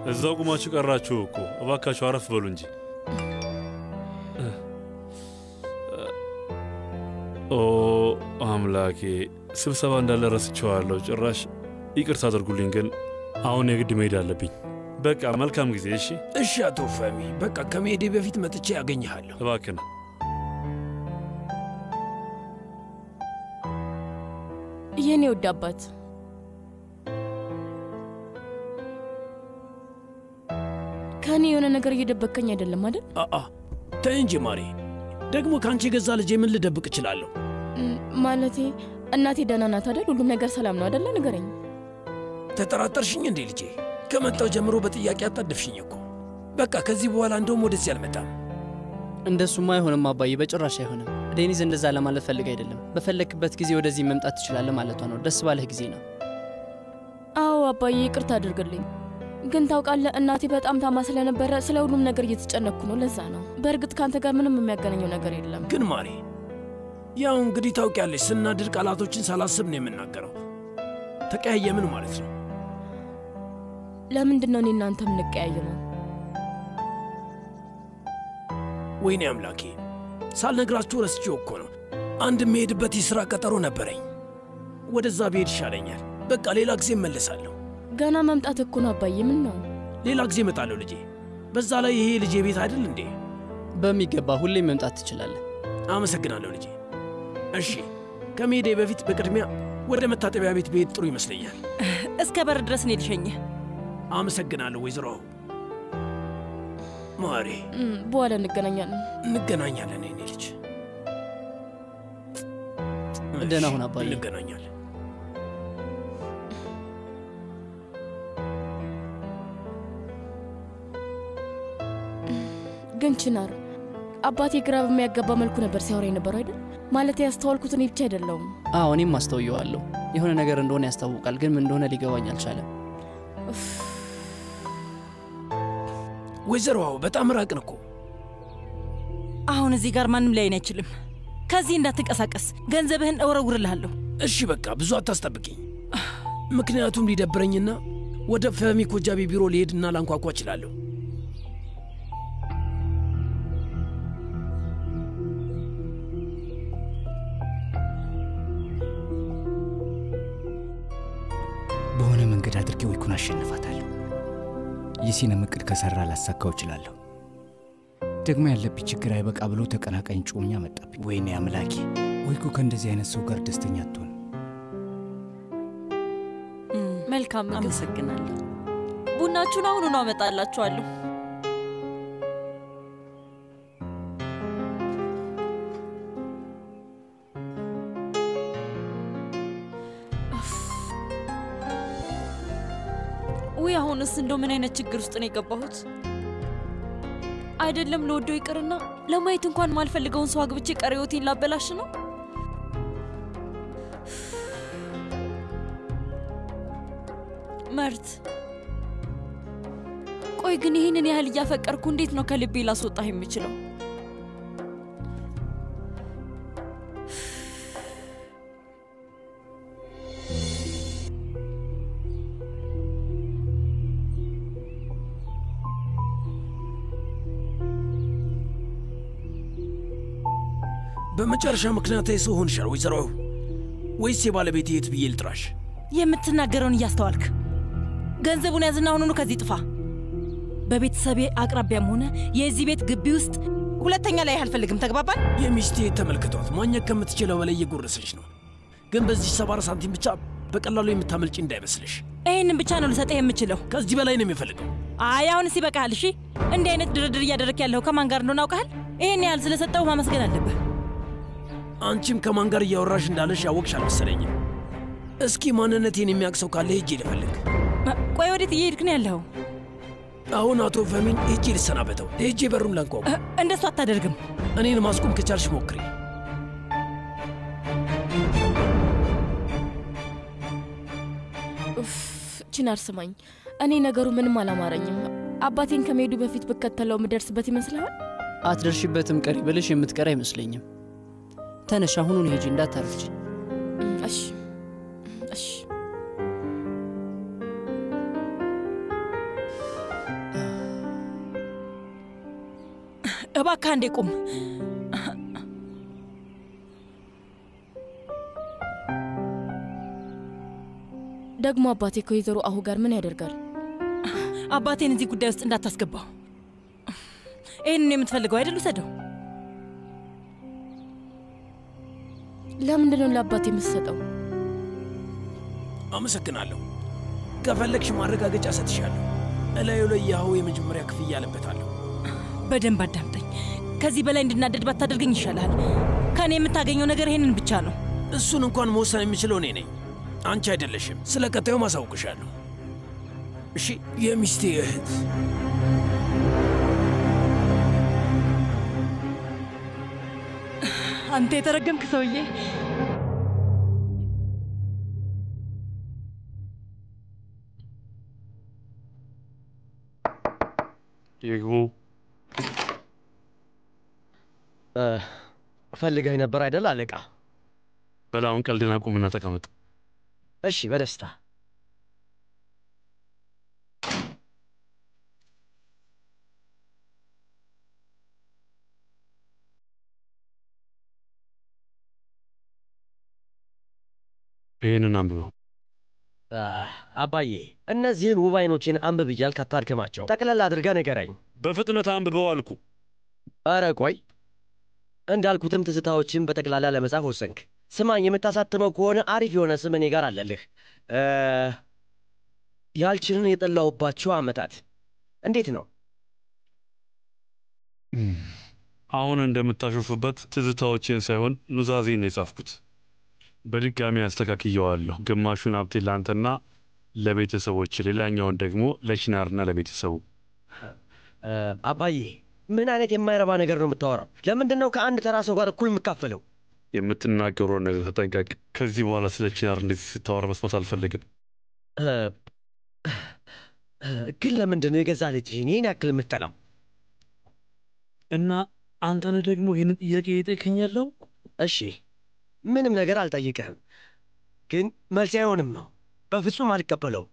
እዛው ቁማችሁ ቀራችሁ እኮ። እባካችሁ አረፍ በሉ እንጂ። ኦ አምላኬ፣ ስብሰባ እንዳለ ረስቼዋለሁ ጭራሽ። ይቅርታ አድርጉልኝ፣ ግን አሁን የግድ መሄድ አለብኝ። በቃ መልካም ጊዜ። እሺ እሺ አቶ ፈሚ፣ በቃ ከመሄዴ በፊት መጥቼ ያገኘሃለሁ። እባክህ የኔ ውድ አባት፣ ከኔ የሆነ ነገር እየደበከኝ አይደለም አይደል? ተይ እንጂ ማሬ፣ ደግሞ ከአንቺ የገዛ ልጄ ምን ልደብቅ እችላለሁ? ማለቴ እናቴ ደህና ናት አይደል? ሁሉም ነገር ሰላም ነው አይደል? ንገረኝ። ተጠራጠርሽኝ እንዴ ልጄ? ከመጣው ጀምሮ በጥያቄ አጣደፍሽኝ እኮ። በቃ ከዚህ በኋላ እንደውም ወደዚህ አልመጣም። እንደሱማ አይሆንም አባዬ፣ በጭራሽ አይሆንም። ዴኒዝ እንደዛ ለማለት ፈልግ አይደለም። በፈለክበት ጊዜ ወደዚህ መምጣት ትችላለህ ማለቷ ነው። ደስ ባለህ ጊዜ ነው። አዎ አባዬ፣ ይቅርታ አድርግልኝ። ግን ታውቃለህ እናቴ በጣም ታማ ስለነበረ ስለ ሁሉም ነገር እየተጨነኩ ነው። ለዛ ነው። በእርግጥ ካንተ ጋር ምንም የሚያገናኘው ነገር የለም። ግን ማሬ፣ ያው እንግዲህ ታውቂያለሽ፣ ስናድር ቃላቶችን ሳላስብ ነው የምናገረው። ተቀያየምን ማለት ነው። ለምንድን ነው እኔ እናንተ የምንቀያየመው? ወይኔ አምላኬ፣ ሳልነግራችሁ ረስቼው እኮ ነው። አንድ የምሄድበት የሥራ ቀጠሮ ነበረኝ። ወደዛ ብሄድ ይሻለኛል። በቃ ሌላ ጊዜ እመለሳለሁ። ገና መምጣት እኮ ነው አባዬ። ምን ነው? ሌላ ጊዜ እመጣለሁ ልጄ። በዛ ላይ ይሄ ልጄ ቤት አይደል እንዴ? በሚገባ ሁሌም መምጣት ትችላለህ። አመሰግናለሁ ልጄ። እሺ፣ ከመሄዴ በፊት በቅድሚያ ወደ መታጠቢያ ቤት ብሄድ ጥሩ ይመስለኛል። እስከ በር ድረስ ነው ልሸኝህ። አመሰግናለሁ ወይዘሮ ማሬ። በኋላ እንገናኛለን የኔ ልጅ። ደህና ሁን አባዬ። እንገናኛለን። ግን ችናር አባቴ ግራ በሚያጋባ መልኩ ነበር ሲያወራ የነበረው አይደል? ማለት ያስተዋልኩት እኔ ብቻ አይደለሁም። አዎ እኔም አስተውየዋለሁ። የሆነ ነገር እንደሆነ ያስታውቃል፣ ግን ምን እንደሆነ ሊገባኝ አልቻለም። ወይዘሮ በጣም ራቅን እኮ። አሁን እዚህ ጋር ማንም ላይን አይችልም። ከዚህ እንዳትንቀሳቀስ፣ ገንዘብህን እወረውርልሃለሁ። እሺ በቃ ብዙ አታስጠብቅኝ። ምክንያቱም ሊደብረኝና ወደ ፈሚ ኮጃቢ ቢሮ ሊሄድና ላንኳኳ እችላለሁ። በሆነ መንገድ አድርጌ ወይኩን አሸንፋታለሁ። የሲነም እቅድ ከሰራ ላሳካው እችላለሁ። ደግሞ ያለብኝ ችግር አይበቃ ብሎ ተቀናቃኝ ጮኛ መጣብኝ። ወይኔ አምላኬ! ወይኩ ከእንደዚህ አይነት ሰው ጋር ደስተኛ አትሆን። መልካም ምግብ። አመሰግናለሁ። ቡናችሁን አሁኑኑ አመጣላችኋለሁ። ውይ አሁንስ እንደው ምን አይነት ችግር ውስጥ ነው የገባሁት? አይደለም ለወደው ይቅርና ለማየት እንኳን ማልፈልገውን ሰው አግብቼ ቀሪ ሕይወቴን ላበላሽ ነው። መርት፣ ቆይ ግን ይህንን ያህል እያፈቀርኩ እንዴት ነው ከልቤ ላስወጣህ የምችለው? በመጨረሻ ምክንያታዊ ሰው ሆንሻል ወይዘሮ፣ ወይስ የባለቤቴ የት ብዬ ልጥራሽ? የምትናገረውን እያስተዋልክ ገንዘቡን ያዝና አሁኑኑ ከዚህ ጥፋ። በቤተሰቤ አቅራቢያም ሆነ የዚህ ቤት ግቢ ውስጥ ሁለተኛ ላይ አልፈልግም። ተግባባን? የሚስቴ ተመልክቷት ማግኘት ከምትችለው በላይ እየጎረሰች ነው። ግን በዚህ 70 ሳንቲም ብቻ በቀላሉ የምታመልጪ እንዳይመስልሽ። ይህንን ብቻ ነው ልሰጥህ የምችለው። ከዚህ በላይ ነው የሚፈልገው። አይ አሁንስ ይበቃሃል። እሺ፣ እንዲህ አይነት ድርድር እያደረክ ያለው ከማን ጋር እንደሆነ አውቃሃል? ይህን ያህል ስለሰጠው ማመስገን አለብህ። አንቺም ከማን ጋር እያወራሽ እንዳለሽ ያወቅሽ አልመሰለኝም። እስኪ ማንነቴን የሚያውቅ ሰው ካለ ሄጄ ልፈልግ። ቆይ ወዴት እየሄድክ ነው ያለኸው? አሁን አቶ ፈሚን ሄጄ ልሰናበተው። ሄጄ በሩን ላንኳኳ። እንደሱ አታደርግም። እኔን ማስቆም ከቻልሽ ሞክሪ። ቺናር ስማኝ፣ እኔ ነገሩ ምንም አላማረኝም። አባቴን ከመሄዱ በፊት ብከተለው ምደርስበት ይመስልሃል? አትደርሽበትም። ቀሪ ብልሽ የምትቀር አይመስለኝም። ተነሽ፣ አሁኑን ሂጂ፣ እንዳታርፍጂ። እሺ እሺ። እባክህ አንዴ ቁም። ደግሞ አባቴ ከወይዘሮ አሁ ጋር ምን ያደርጋል? አባቴን እዚህ ጉዳይ ውስጥ እንዳታስገባው። ይህንን የምትፈልገው አይደል? ውሰደው። ለምንድን ነው ለአባቴ የምትሰጠው? አመሰግናለሁ። ከፈለግሽ ማረጋገጫ ሰጥሻለሁ። እላዩ ላይ ያሁ የመጀመሪያ ክፍያ አለበታለሁ። በደንብ አዳምጠኝ። ከዚህ በላይ እንድናደድ ባታደርገኝ ይሻላል። ከእኔ የምታገኘው ነገር ይሄንን ብቻ ነው። እሱን እንኳን መወሰን የምችለው እኔ ነኝ፣ አንቺ አይደለሽም። ስለ ቀጣዩ ማሳውቅሻለሁ። እሺ? የሚስቴ እህት አንተ የተረገምክ ሰውዬ! ይግቡ። ፈልገኝ ነበር አይደል አለቃ? በላውን ቀልድና ቁምና ተቀመጥ። እሺ፣ በደስታ። ይህንን አንብበው። አባዬ፣ እነዚህን ውብ አይኖችን አንብብ እያልክ አታድክማቸው። ጠቅለል አድርገህ ንገረኝ። በፍጥነት አንብበው አልኩ። ኧረ ቆይ፣ እንዳልኩትም ትዝታዎችን በጠቅላላ ለመጻፍ ወሰንክ። ስማኝ፣ የምታሳትመው ከሆነ አሪፍ የሆነ ስም እኔ ጋር አለልህ። ያልችንን የጠላውባቸው ዓመታት እንዴት ነው? አሁን እንደምታሾፍበት ትዝታዎችን ሳይሆን ኑዛዜን ነው የጻፍኩት። በድጋሚ አስተካክየዋለሁ። ግማሹን ሀብቴ ለአንተና ለቤተሰቦች፣ ሌላኛውን ደግሞ ለቺናርና ለቤተሰቡ። አባዬ፣ ምን አይነት የማይረባ ነገር ነው የምታወራው? ለምንድን ነው ከአንድ ተራ ሰው ጋር እኩል የምካፈለው? የምትናገረውን ነገር ተጠንቀቅ። ከዚህ በኋላ ስለ ቺናር እንደዚህ ስታወራ መስማት አልፈልግም። ግን ለምንድን ነው የገዛ ልጅህን ይህን ያክል የምትጠላው? እና አንተን ደግሞ ይህንን ጥያቄ የጠየቀኝ ያለው? እሺ፣ ምንም ነገር አልጠይቅህም፣ ግን መልስ አይሆንም ነው። በፍጹም አልቀበለው።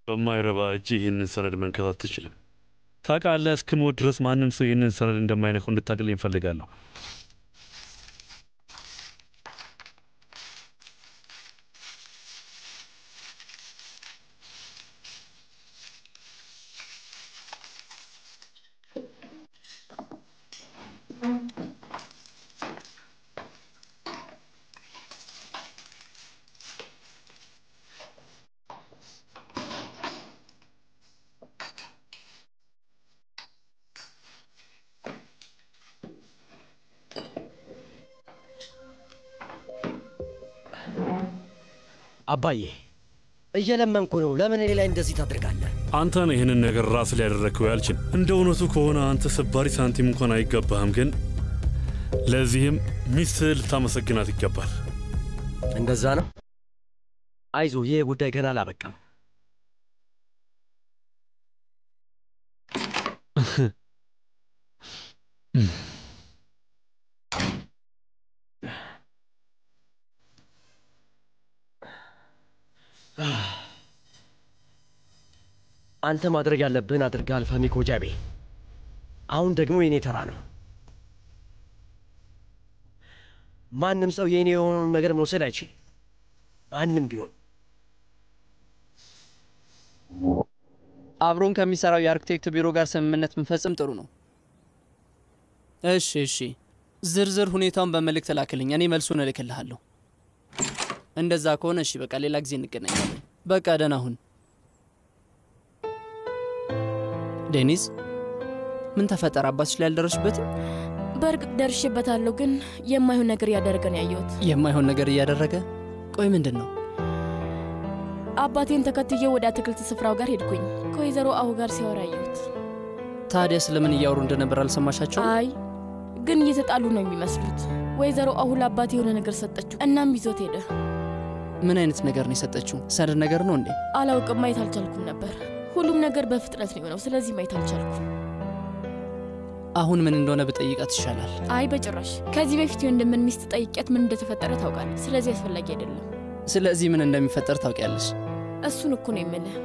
በማይረባ እጅ ይህንን ሰነድ መንከት አትችልም። ታውቃለህ፣ እስክሞት ድረስ ማንም ሰው ይህንን ሰነድ እንደማይነካው እንድታቅልኝ እፈልጋለሁ። አባዬ፣ እየለመንኩ ነው። ለምን እኔ ላይ እንደዚህ ታደርጋለህ? አንተ ነህ ይህንን ነገር ራስ ላይ ያደረግከው ያልችን። እንደ እውነቱ ከሆነ አንተ ሰባሪ ሳንቲም እንኳን አይገባህም፣ ግን ለዚህም ሚስትህ ልታመሰግናት ይገባል። እንደዛ ነው? አይዞ፣ ይህ ጉዳይ ገና አላበቃም። አንተ ማድረግ ያለብህን አድርገሃል ፋሚ ኮጃቤ። አሁን ደግሞ የኔ ተራ ነው። ማንም ሰው የኔ የሆነውን ነገር መውሰድ አይችልም፣ ማንም ቢሆን። አብሮን ከሚሰራው የአርክቴክት ቢሮ ጋር ስምምነት ምንፈጽም ጥሩ ነው። እሺ እሺ፣ ዝርዝር ሁኔታውን በመልእክት ላክልኝ፣ እኔ መልሱን እልክልሃለሁ። እንደዛ ከሆነ እሺ፣ በቃ ሌላ ጊዜ እንገናኛለን። በቃ ደህና ሁን። ዴኒስ፣ ምን ተፈጠረ? አባትሽ ላይ አልደረስሽበትም? በእርግጥ ደርሼበታለሁ፣ ግን የማይሆን ነገር እያደረገ ነው ያየሁት። የማይሆን ነገር እያደረገ? ቆይ ምንድን ነው? አባቴን ተከትዬ ወደ አትክልት ስፍራው ጋር ሄድኩኝ። ከወይዘሮ አሁ ጋር ሲያወራ አየሁት። ታዲያ ስለምን እያወሩ እንደነበር አልሰማሻቸው? አይ፣ ግን እየተጣሉ ነው የሚመስሉት። ወይዘሮ አሁ ለአባቴ የሆነ ነገር ሰጠችው፣ እናም ይዞት ሄደ። ምን አይነት ነገር ነው የሰጠችው? ሰነድ ነገር ነው እንዴ? አላውቅም፣ ማየት አልቻልኩም ነበር። ሁሉም ነገር በፍጥነት ነው የሆነው፣ ስለዚህ ማየት አልቻልኩም። አሁን ምን እንደሆነ ብጠይቃት ይሻላል። አይ በጭራሽ። ከዚህ በፊት የወንድምን ሚስት ጠይቂያት ምን እንደተፈጠረ ታውቃለህ። ስለዚህ አስፈላጊ አይደለም። ስለዚህ ምን እንደሚፈጠር ታውቂያለሽ? እሱን እኮ ነው የምልህ።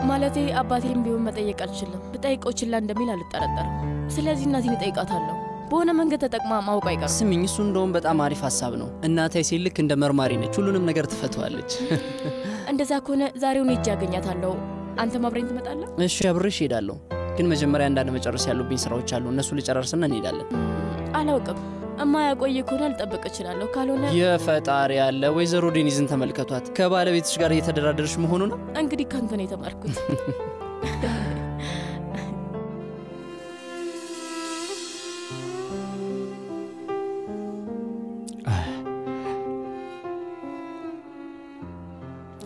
ማለቴ አባቴም ቢሆን መጠየቅ አልችልም። ብጠይቀው ችላ እንደሚል አልጠረጠርም። ስለዚህ እናቴን እጠይቃታለሁ። በሆነ መንገድ ተጠቅማ ማወቅ አይቀርም። ስሚኝ፣ እሱ እንደውም በጣም አሪፍ ሀሳብ ነው። እናቴ ሴት ልክ እንደ መርማሪ ነች፣ ሁሉንም ነገር ትፈተዋለች። እንደዛ ከሆነ ዛሬውን ሄጄ ያገኛታለሁ። አንተ አብረኝ ትመጣለህ? እሺ፣ አብሬሽ እሄዳለሁ። ግን መጀመሪያ አንዳንድ መጨረስ ያሉብኝ ስራዎች አሉ። እነሱ ልጨራርስና እንሄዳለን። አላውቅም፣ እማያቆይ ከሆነ ልጠብቅ እችላለሁ። ካልሆነ የፈጣሪ ያለ ወይዘሮ ዴኒዝን ተመልከቷት። ከባለቤትሽ ጋር እየተደራደረሽ መሆኑ ነው። እንግዲህ ካንተ ነው የተማርኩት።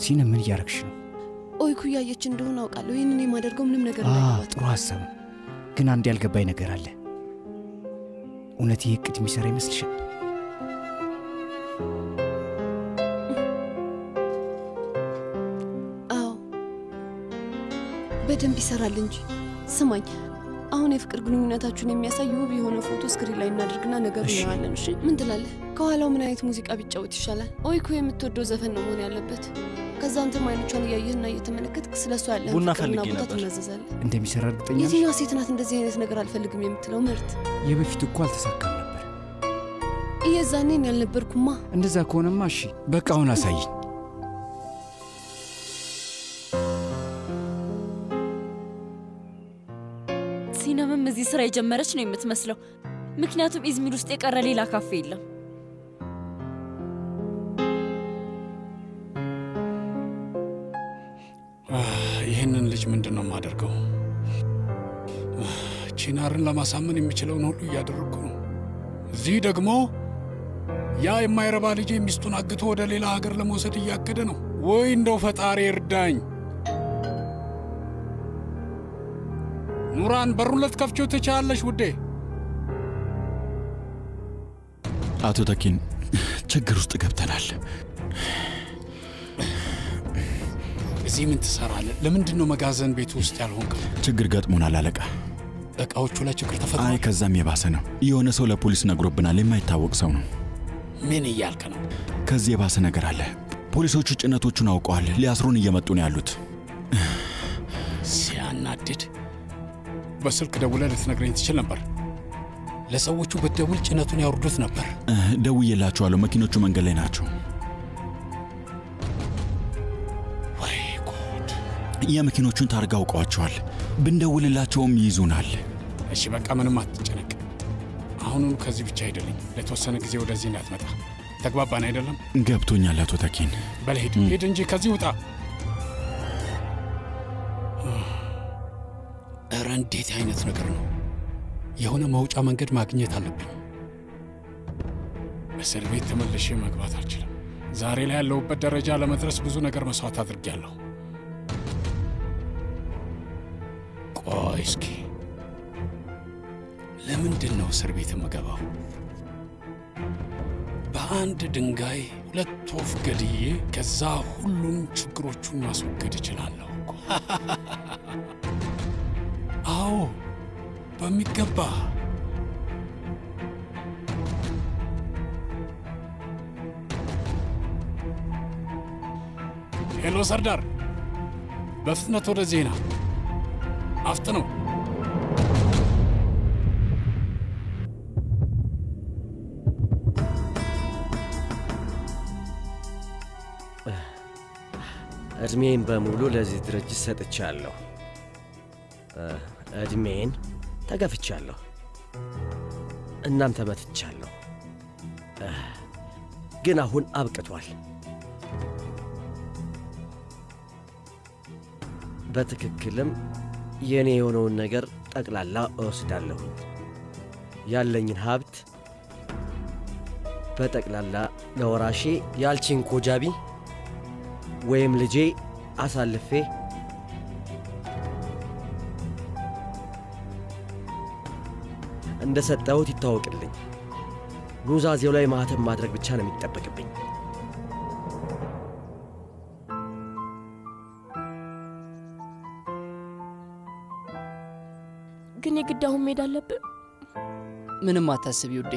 ሲነ ምን እያረግሽ ነው? ኦይኩ እያየች እንደሆነ አውቃለሁ። ይህንን የማደርገው ምንም ነገር እንዳይገባት። ጥሩ ሀሳብ ነው፣ ግን አንድ ያልገባኝ ነገር አለ። እውነት ይህ እቅድ የሚሰራ ይመስልሻል? አዎ በደንብ ይሰራል እንጂ። ስማኝ፣ አሁን የፍቅር ግንኙነታችሁን የሚያሳይ ውብ የሆነ ፎቶ ስክሪን ላይ እናደርግና ነገሩ እናያለን። እሺ ምን ትላለህ? ከኋላው ምን አይነት ሙዚቃ ቢጫወት ይሻላል? ኦይኩ የምትወደው ዘፈን ነው መሆን ያለበት። ከዛ አንተም አይኖቿን እያየህና እየተመለከትክ ስለሷ ያለህን ቡና ፍቅርና ፈልጌ ቦታ ነበር። ትናዘዛለህ። እንደሚሰራ እርግጠኛ ነሽ? የትኛዋ ሴት ናት እንደዚህ አይነት ነገር አልፈልግም የምትለው? ምርት የበፊት እኮ አልተሳካም ነበር። እየዛኔን ያልነበርኩማ። እንደዛ ከሆነማ እሺ፣ በቃ አሁን አሳይኝ። ሲነምም እዚህ ስራ የጀመረች ነው የምትመስለው። ምክንያቱም ኢዝሚር ውስጥ የቀረ ሌላ ካፌ የለም። ይህንን ልጅ ምንድን ነው የማደርገው? ቺናርን ለማሳመን የሚችለውን ሁሉ እያደረግኩ ነው። እዚህ ደግሞ ያ የማይረባ ልጅ ሚስቱን አግቶ ወደ ሌላ ሀገር ለመውሰድ እያገደ ነው። ወይ እንደው ፈጣሪ እርዳኝ። ኑራን፣ በሩን ልትከፍቺው ትችያለሽ ውዴ። አቶ ተኪን፣ ችግር ውስጥ ገብተናል። እዚህ ምን ትሰራለህ? ለምንድን ነው መጋዘን ቤት ውስጥ ያልሆንከው? ችግር ገጥሞናል አለቃ። እቃዎቹ ላይ ችግር ተፈጥሯል? አይ ከዛም የባሰ ነው። የሆነ ሰው ለፖሊስ ነግሮብናል። የማይታወቅ ሰው ነው። ምን እያልክ ነው? ከዚህ የባሰ ነገር አለ። ፖሊሶቹ ጭነቶቹን አውቀዋል። ሊያስሩን እየመጡ ነው ያሉት። ሲያናድድ። በስልክ ደውለህ ልትነግረኝ ትችል ነበር። ለሰዎቹ ብትደውል ጭነቱን ያወርዱት ነበር። ደውዬላቸዋለሁ። መኪኖቹ መንገድ ላይ ናቸው። የመኪኖቹን ታርጋ አውቀዋቸዋል። ብንደውልላቸውም ይይዙናል። እሺ በቃ ምንም አትጨነቅ። አሁኑኑ ከዚህ ብቻ አይደለኝ። ለተወሰነ ጊዜ ወደዚህ እንዳትመጣ። ተግባባን አይደለም? ገብቶኛል አቶ ተኪን። በል ሂድ ሂድ እንጂ ከዚህ ውጣ። እረ እንዴት አይነት ነገር ነው! የሆነ መውጫ መንገድ ማግኘት አለብኝ። እስር ቤት ተመልሼ መግባት አልችልም። ዛሬ ላይ ያለሁበት ደረጃ ለመድረስ ብዙ ነገር መስዋዕት አድርጌያለሁ። ቆይ እስኪ ለምንድን ነው እስር ቤት የምገባው? በአንድ ድንጋይ ሁለት ወፍ ገድዬ ከዛ ሁሉም ችግሮቹን ማስወገድ እችላለሁ እኮ። አዎ በሚገባ። ሄሎ ሰርዳር፣ በፍጥነት ወደዚህ ና። አፍጥነው። እድሜን በሙሉ ለዚህ ድርጅት ሰጥቻለሁ። እድሜን ተገፍቻለሁ። እናም ተመትቻለሁ። ግን አሁን አብቅቷል። በትክክልም የኔ የሆነውን ነገር ጠቅላላ እወስዳለሁኝ። ያለኝን ሀብት በጠቅላላ ለወራሼ ያልቺን ኮጃቢ ወይም ልጄ አሳልፌ እንደ ሰጠሁት ይታወቅልኝ። ኑዛዜው ላይ ማህተም ማድረግ ብቻ ነው የሚጠበቅብኝ። መሄድ አለብን? ምንም አታስቢ ውዴ።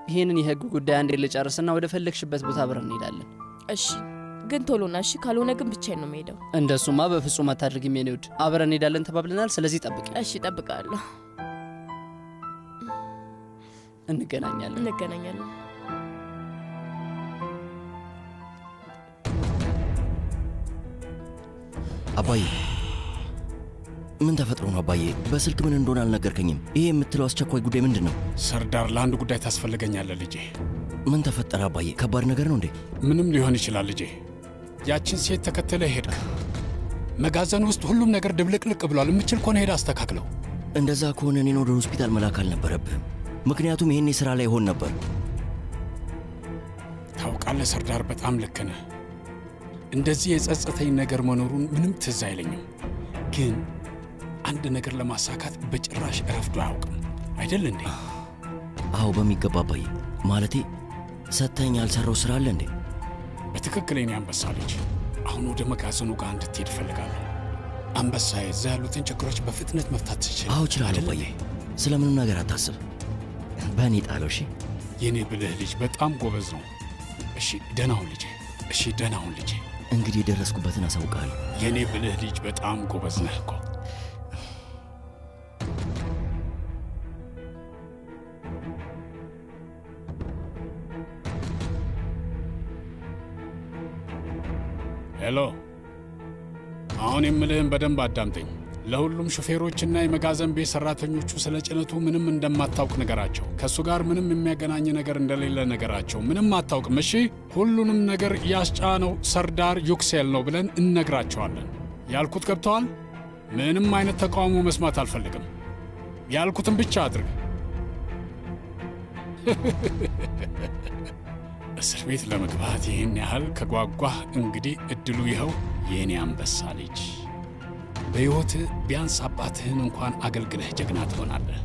ይሄንን የህግ ጉዳይ አንዴ ልጨርስና ወደ ፈለግሽበት ቦታ አብረን እንሄዳለን። እሺ፣ ግን ቶሎና። እሺ፣ ካልሆነ ግን ብቻዬን ነው የምሄደው። እንደሱማ በፍጹም አታድርጊም የኔ ውድ። አብረን እንሄዳለን ተባብለናል። ስለዚህ ጠብቂ። እሺ፣ እጠብቃለሁ። እንገናኛለን። አባዬ ምን ተፈጥሮ ነው አባዬ? በስልክ ምን እንደሆነ አልነገርከኝም። ይሄ የምትለው አስቸኳይ ጉዳይ ምንድን ነው? ሰርዳር፣ ለአንድ ጉዳይ ታስፈልገኛለህ ልጄ። ምን ተፈጠረ አባዬ? ከባድ ነገር ነው እንዴ? ምንም ሊሆን ይችላል ልጄ። ያችን ሴት ተከትለ ሄድክ። መጋዘን ውስጥ ሁሉም ነገር ድብልቅልቅ ብሏል። የምችል ከሆነ ሄድ አስተካክለው። እንደዛ ከሆነ እኔን ወደ ሆስፒታል መላክ አልነበረብህም። ምክንያቱም ይሄኔ ስራ ላይ ሆን ነበር። ታውቃለህ ሰርዳር፣ በጣም ልክ ነህ። እንደዚህ የጸጸተኝ ነገር መኖሩን ምንም ትዝ አይለኝም። ግን አንድ ነገር ለማሳካት በጭራሽ እረፍዶ አያውቅም አይደል እንዴ? አዎ በሚገባ አባዬ። ማለቴ ሰተኝ ያልሰራው ስራ አለ እንዴ? በትክክል የኔ አንበሳ ልጅ። አሁን ወደ መጋዘኑ ጋር እንድትሄድ እፈልጋለሁ። አንበሳዬ፣ እዛ ያሉትን ችግሮች በፍጥነት መፍታት ትችል? አዎ እችላለሁ አባዬ። ስለምንም ነገር አታስብ። በእኔ ጣለው። እሺ የኔ ብልህ ልጅ፣ በጣም ጎበዝ ነው። እሺ ደህና ሁን ልጄ። እሺ ደህና ሁን ልጄ። እንግዲህ የደረስኩበትን አሳውቃለሁ። የኔ ብልህ ልጅ፣ በጣም ጎበዝ ነህ እኮ። ሄሎ፣ አሁን የምልህን በደንብ አዳምጠኝ። ለሁሉም ሹፌሮችና የመጋዘን ቤት ሰራተኞቹ ስለ ጭነቱ ምንም እንደማታውቅ ነገራቸው። ከእሱ ጋር ምንም የሚያገናኝ ነገር እንደሌለ ነገራቸው። ምንም አታውቅም። እሺ፣ ሁሉንም ነገር ያስጫነው ሰርዳር ዩክሴል ነው ብለን እነግራቸዋለን። ያልኩት ገብተዋል? ምንም አይነት ተቃውሞ መስማት አልፈልግም። ያልኩትን ብቻ አድርግ። እስር ቤት ለመግባት ይህን ያህል ከጓጓህ እንግዲህ እድሉ ይኸው የእኔ አንበሳ ልጅ። በሕይወትህ ቢያንስ አባትህን እንኳን አገልግለህ ጀግና ትሆናለህ።